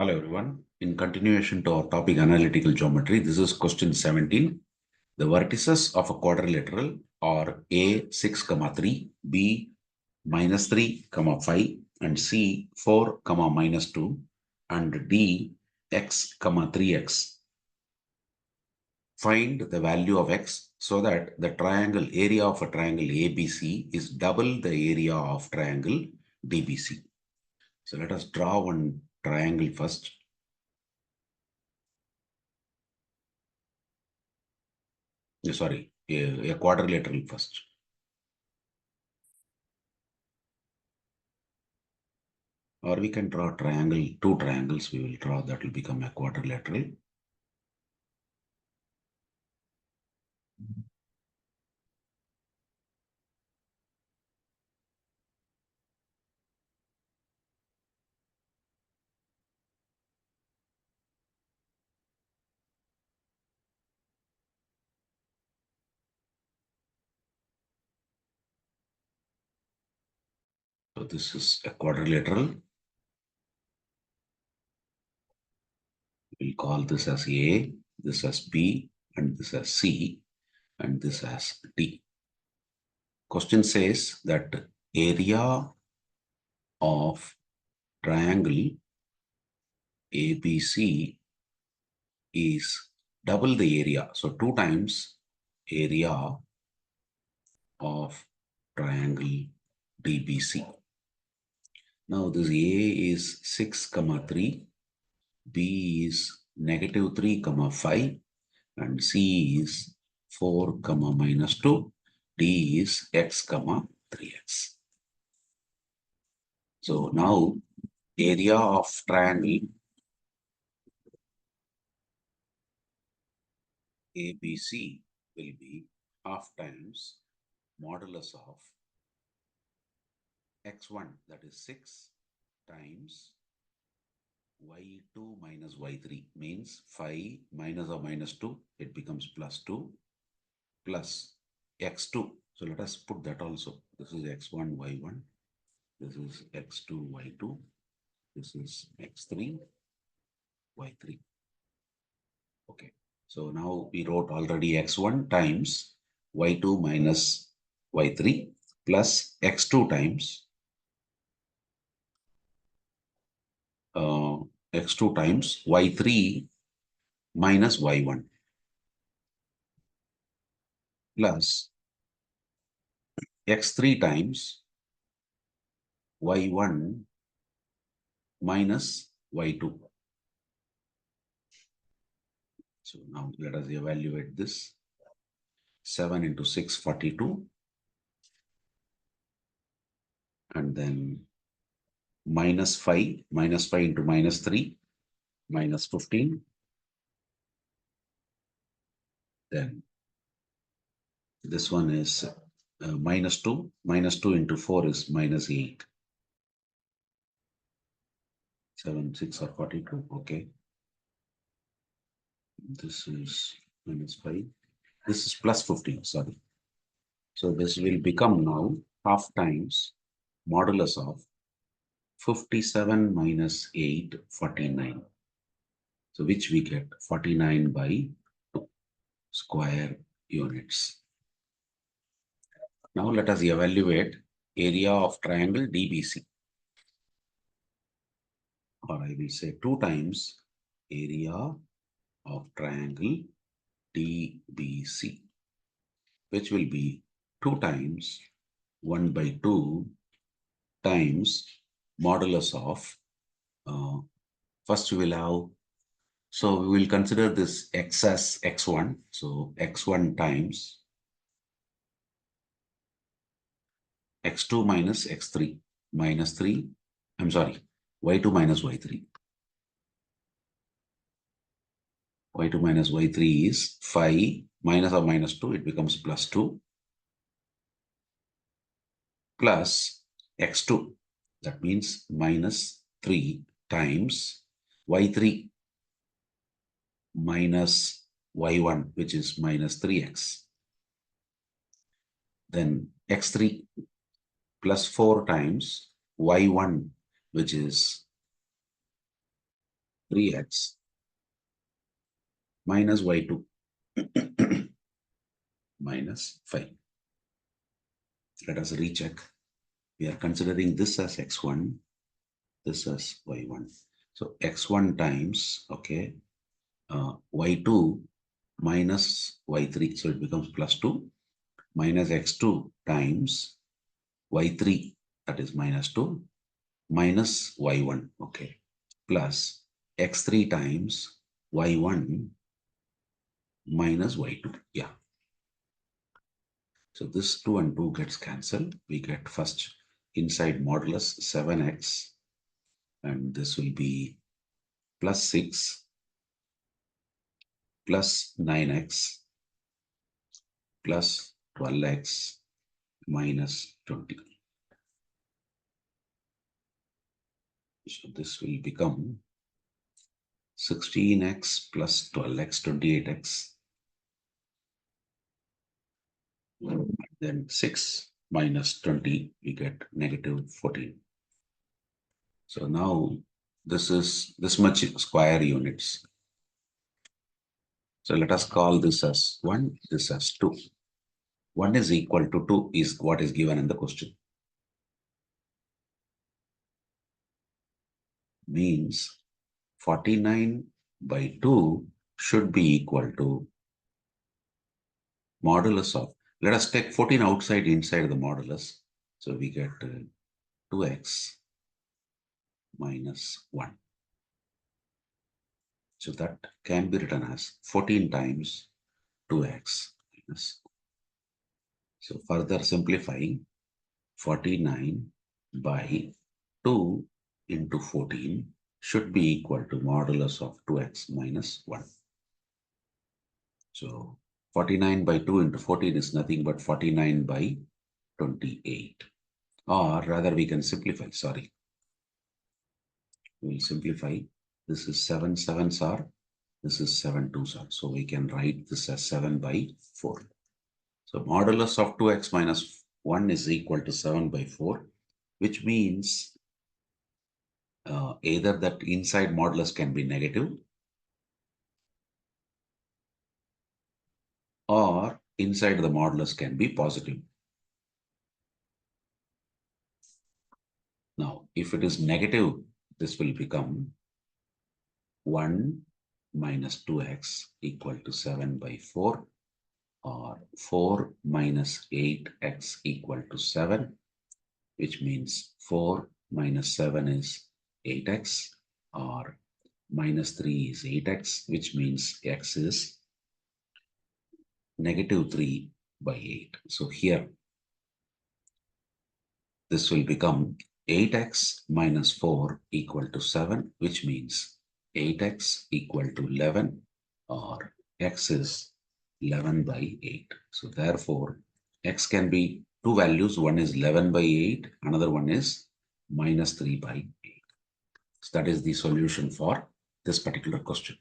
Hello everyone. In continuation to our topic analytical geometry, this is question 17. The vertices of a quadrilateral are A 6, 3, B minus 3, 5, and C 4, minus 2, and D x, 3x. Find the value of x so that the triangle area of a triangle ABC is double the area of triangle DBC. So let us draw one triangle first. Sorry, a quadrilateral first. Or we can draw a triangle, two triangles we will draw, that will become a quadrilateral. So this is a quadrilateral. We'll call this as A, this as B, and this as C, and this as D. Question says that area of triangle ABC is double the area. So 2 times area of triangle DBC. Now this A is 6, 3, B is negative 3, 5, and C is 4, minus 2, D is x, 3x. So now area of triangle ABC will be half times modulus of x1, that is 6, times y2 minus y3, means 5 minus or minus 2, it becomes plus 2, plus x2. So let us put that also. This is x1, y1. This is x2, y2. This is x3, y3. Okay. So now we wrote already x1 times y2 minus y3 plus x2 times x2 times y3 minus y1 plus x3 times y1 minus y2. So now let us evaluate this. 7 into 6, 42. And then minus 5 into minus 3, minus 15. Then this one is minus 2. Minus 2 into 4 is minus 8. 7, 6 or 42. Okay. This is minus 5. This is plus 15. Sorry. So this will become now half times modulus of 57 minus 8, 49. So which we get 49 by 2 square units. Now let us evaluate area of triangle DBC. Or I will say 2 times area of triangle DBC, which will be 2 times 1 by 2 times modulus of, first we will have, so we will consider this x as x1. So x1 times x2 minus x3 minus 3, I'm sorry, y2 minus y3. y2 minus y3 is 5 minus or minus 2, it becomes plus 2, plus x2, that means minus 3 times y3 minus y1, which is minus 3x. Then x3 plus 4 times y1, which is 3x minus y2 minus 5. Let us recheck. We are considering this as x1, this as y1. So x1 times, okay, y2 minus y3. So it becomes plus 2 minus x2 times y3, that is minus 2, minus y1, okay, plus x3 times y1 minus y2. Yeah. So this 2 and 2 gets cancelled. We get first inside modulus 7x, and this will be plus 6 plus 9x plus 12x minus 20. So this will become 16x plus 12x, 28x. Then 6 minus 20, we get negative 14. So now this is this much square units. So let us call this as 1, this as 2. 1 is equal to 2 is what is given in the question. Means 49 by 2 should be equal to modulus of, let us take 14 outside inside the modulus. So we get 2x minus 1. So that can be written as 14 times 2x minus. So further simplifying, 49 by 2 into 14 should be equal to modulus of 2x minus 1. So 49 by 2 into 14 is nothing but 49 by 28. Or rather we can simplify, sorry. We will simplify. This is 7 sevens are, this is 7 twos are. So we can write this as 7 by 4. So modulus of 2x minus 1 is equal to 7 by 4, which means either that inside modulus can be negative or inside the modulus can be positive. Now, if it is negative, this will become 1 minus 2x equal to 7 by 4, or 4 minus 8x equal to 7, which means 4 minus 7 is 8x, or minus 3 is 8x, which means x is negative 3 by 8. So here, this will become 8x minus 4 equal to 7, which means 8x equal to 11, or x is 11 by 8. So therefore, x can be two values. One is 11 by 8, another one is minus 3 by 8. So that is the solution for this particular question.